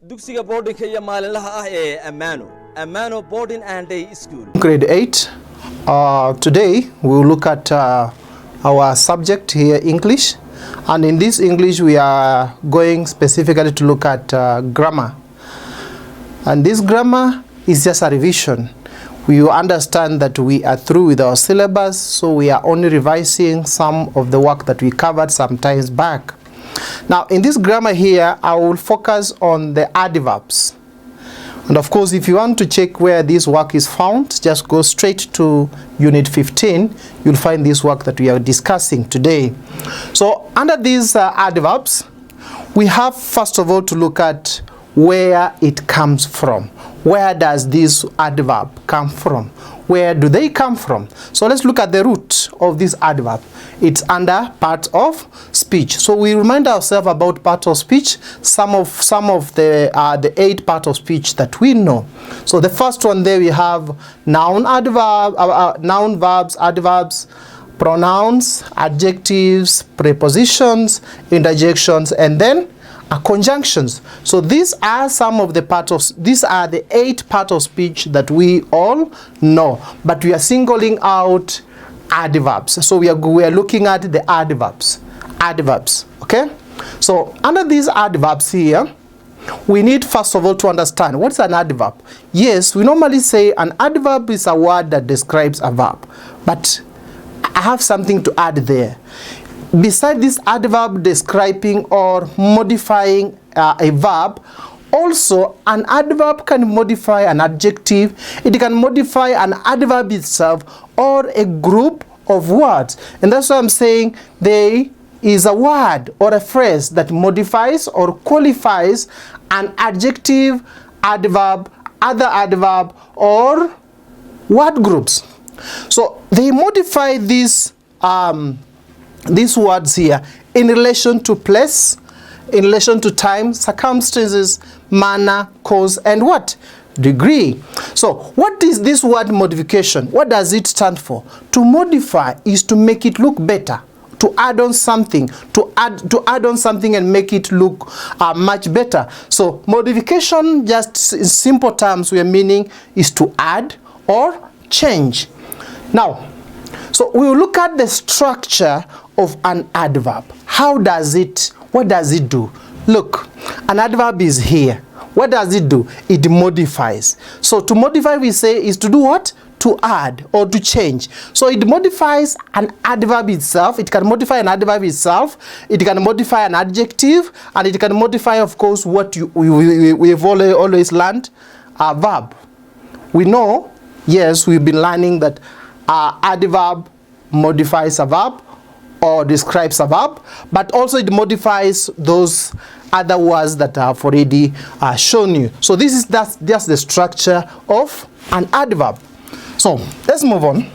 dugsiga boardingka iyo maalinlaha ah ee Amano Boarding and Day School. Grade 8. Today we will look at our subject here, English. And in this English we are going specifically to look at grammar. And this grammar is just a revision. We understand that we are through with our syllabus, so we are only revising some of the work that we covered some times back. Now in this grammar here, I will focus on the adverbs. And of course, if you want to check where this work is found, just go straight to Unit 15. You'll find this work that we are discussing today. So under these adverbs, we have first of all to look at where it comes from. Where does this adverb come from? Where do they come from? So let's look at the root of this adverb. It's under part of speech. So we remind ourselves about part of speech, some of the 8 part of speech that we know. So the first one there we have noun, noun, verbs, adverbs, pronouns, adjectives, prepositions, interjections, and then conjunctions. So these are the 8 part of speech that we all know, but we are singling out adverbs. So we are looking at the adverbs. Okay, so under these adverbs here, we need first of all to understand what's an adverb. Yes, we normally say an adverb is a word that describes a verb, but I have something to add there. Besides this adverb describing or modifying a verb, also an adverb can modify an adjective, it can modify an adverb itself or a group of words. And that's why I'm saying there is a word or a phrase that modifies or qualifies an adjective, adverb, other adverb, or word groups. So they modify these words here in relation to place, in relation to time, circumstances, manner, cause, and what? Degree. So what is this word modification? What does it stand for? To modify is to make it look better, to add on something, to add on something and make it look much better. So modification, just in simple terms, we are meaning is to add or change. Now, so we will look at the structure of an adverb. What does it do? Look, an adverb is here. What does it do? It modifies. So to modify, we say, is to do what? To add or to change. So it modifies an adverb itself. It can modify an adverb itself. It can modify an adjective, and it can modify, of course, what we've always learned, a verb. We know, yes, we've been learning that adverb modifies a verb or describes a verb, but also it modifies those other words that I have already shown you. So that's the structure of an adverb. So let's move on.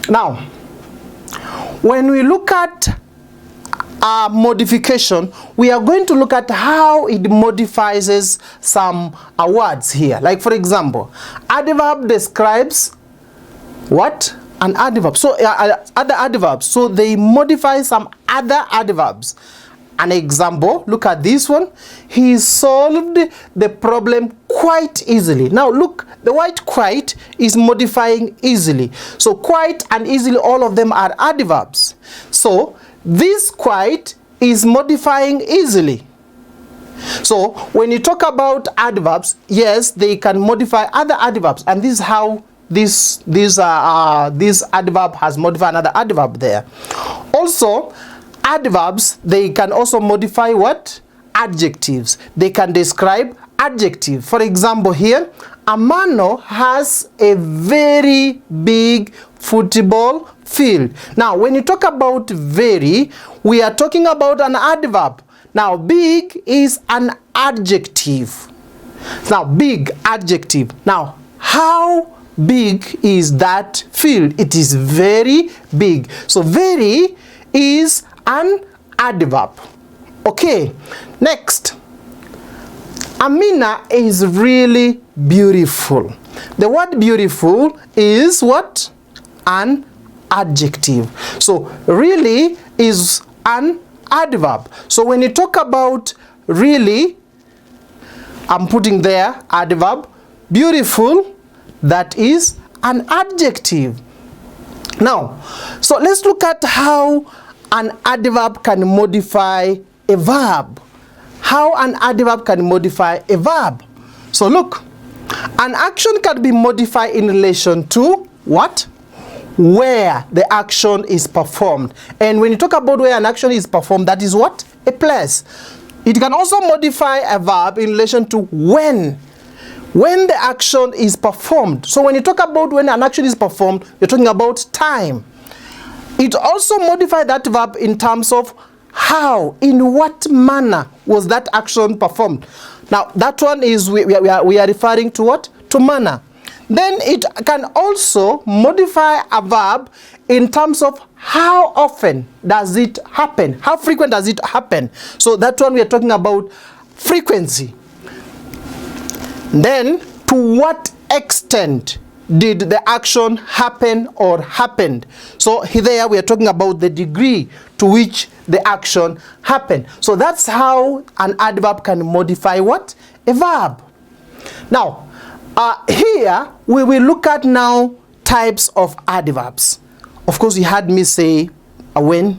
Now, when we look at modification, we are going to look at how it modifies some words here. Like for example, adverb describes what? An adverb. So other adverbs. So they modify some other adverbs. An example, look at this one. He solved the problem quite easily. Now look, the word quite is modifying easily. So quite and easily, all of them are adverbs. So this quite is modifying easily. So when you talk about adverbs, yes, they can modify other adverbs, and this is how this adverb has modified another adverb there. Also, adverbs, they can also modify what? Adjectives. They can describe adjective. For example here, Amano has a very big football field. Now when you talk about very, we are talking about an adverb. Now big is an adjective. Now big, adjective. Now how big is that field? It is very big. So very is an adverb. Okay, next. Amina is really beautiful. The word beautiful is what? An adjective. So really is an adverb. So when you talk about really, I'm putting there adverb. Beautiful, that is an adjective. Now, so let's look at how an adverb can modify a verb. How an adverb can modify a verb. So look, an action can be modified in relation to what? Where the action is performed. And when you talk about where an action is performed, that is what? A place. It can also modify a verb in relation to when the action is performed. So when you talk about when an action is performed, you're talking about time. It also modifies that verb in terms of how, in what manner was that action performed. Now that one is, we are referring to what? To manner. Then it can also modify a verb in terms of how often does it happen, how frequent does it happen. So that one we are talking about frequency. Then to what extent did the action happen or happened. So here we are talking about the degree to which the action happened. So that's how an adverb can modify what? A verb. Now, here we will look at now types of adverbs. Of course, you had me say when,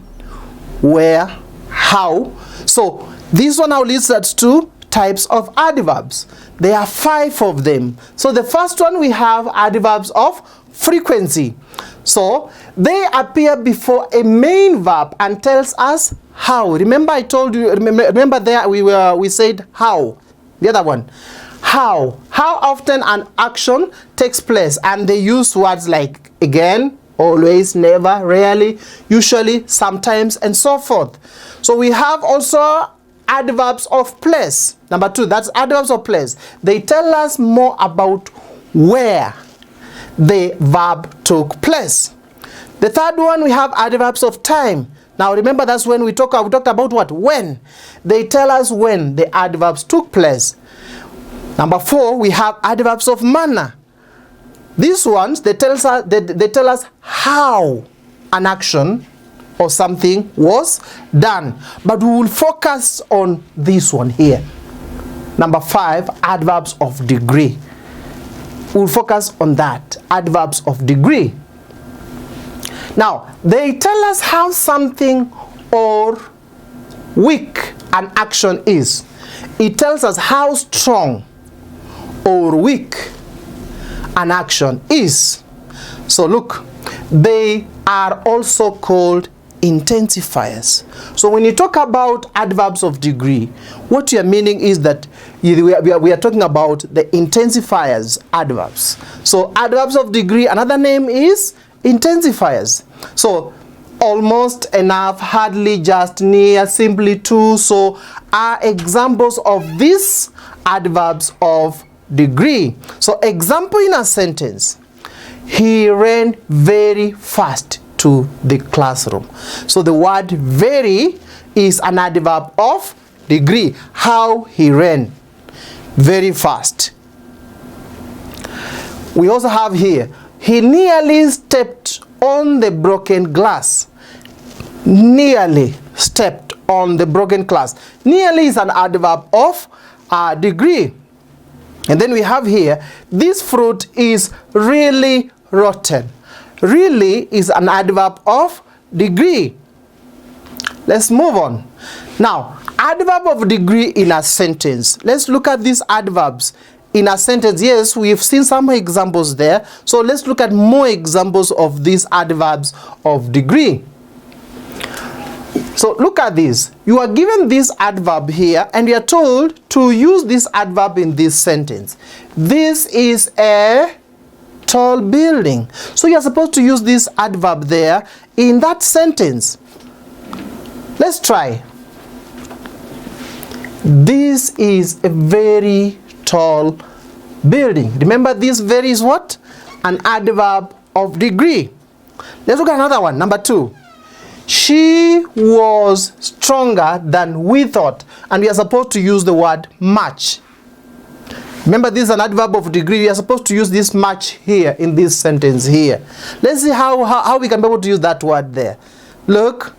where, how. So this one now leads us to types of adverbs. There are 5 of them. So the first one, we have adverbs of frequency. So they appear before a main verb and tells us how. Remember I told you, remember there we said how. The other one, how often an action takes place, and they use words like again, always, never, rarely, usually, sometimes, and so forth. So we have also adverbs of place. Number 2, that's adverbs of place. They tell us more about where the verb took place. The third one, we have adverbs of time. Now remember, that's when we talked about what? When. They tell us when the adverbs took place. Number 4, we have adverbs of manner. These ones, they tell us how an action or something was done. But we will focus on this one here. Number 5, adverbs of degree. We'll focus on that, adverbs of degree. Now, they tell us how something or weak an action is. It tells us how strong or weak an action is. So look, they are also called intensifiers. So when you talk about adverbs of degree, what you're meaning is that we are talking about the intensifiers adverbs. So adverbs of degree, another name is intensifiers. So almost, enough, hardly, just, near, simply, to, so are examples of these adverbs of degree. So example in a sentence: he ran very fast to the classroom. So the word very is an adverb of degree. How he ran very fast. We also have here, he nearly stepped on the broken glass. Nearly stepped on the broken glass. Nearly is an adverb of degree. And then we have here, this fruit is really rotten. Really is an adverb of degree. Let's move on. Now, adverb of degree in a sentence. Let's look at these adverbs in a sentence. Yes, we've seen some examples there. So let's look at more examples of these adverbs of degree. So look at this. You are given this adverb here and you are told to use this adverb in this sentence. This is a tall building. So you are supposed to use this adverb there in that sentence. Let's try. This is a very tall building. Remember, this very is what? An adverb of degree. Let's look at another one. Number 2. She was stronger than we thought. And we are supposed to use the word much. Remember, this is an adverb of degree. We are supposed to use this much here in this sentence here. Let's see how we can be able to use that word there. Look,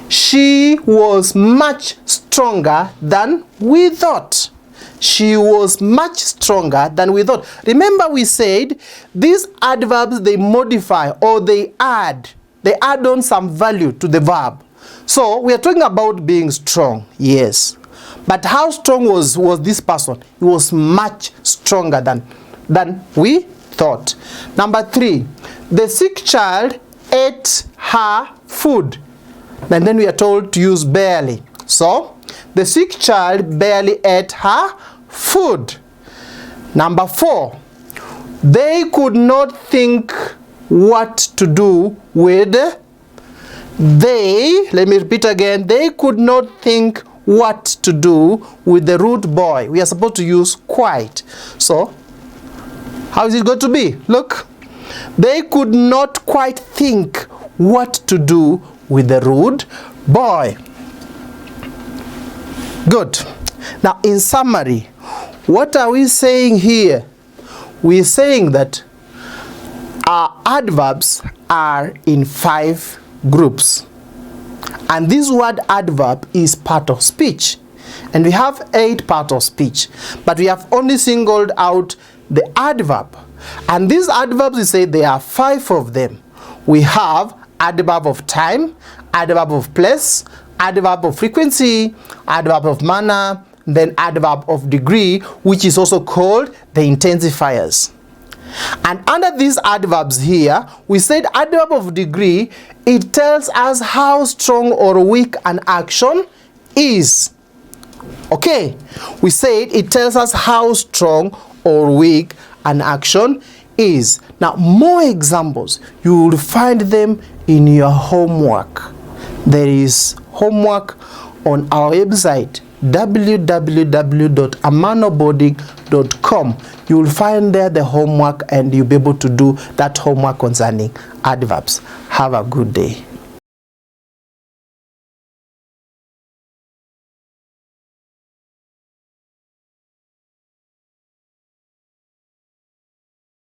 she was much stronger than we thought. she was much stronger than we thought. Remember we said these adverbs, they modify or they add on some value to the verb. So we are talking about being strong, yes. But how strong was this person? He was much stronger than we thought. Number 3, the sick child ate her food. And then we are told to use barely. So the sick child barely ate her food. Number 4, they could not think what to do with let me repeat again, they could not think what to do with the rude boy. We are supposed to use quite. So how is it going to be? Look, they could not quite think what to do with the rude boy. Good. Now in summary, what are we saying here? We're saying that our adverbs are in 5 groups. And this word adverb is part of speech. And we have 8 parts of speech. But we have only singled out the adverb. And these adverbs, we say there are 5 of them. We have adverb of time, adverb of place, adverb of frequency, adverb of manner, then adverb of degree, which is also called the intensifiers. And under these adverbs here, we said adverb of degree, it tells us how strong or weak an action is. Okay, we said it tells us how strong or weak an action is. Now, more examples, you will find them in your homework. There is homework on our website, www.amanoboarding.com. You will find there the homework and you'll be able to do that homework concerning adverbs. Have a good day.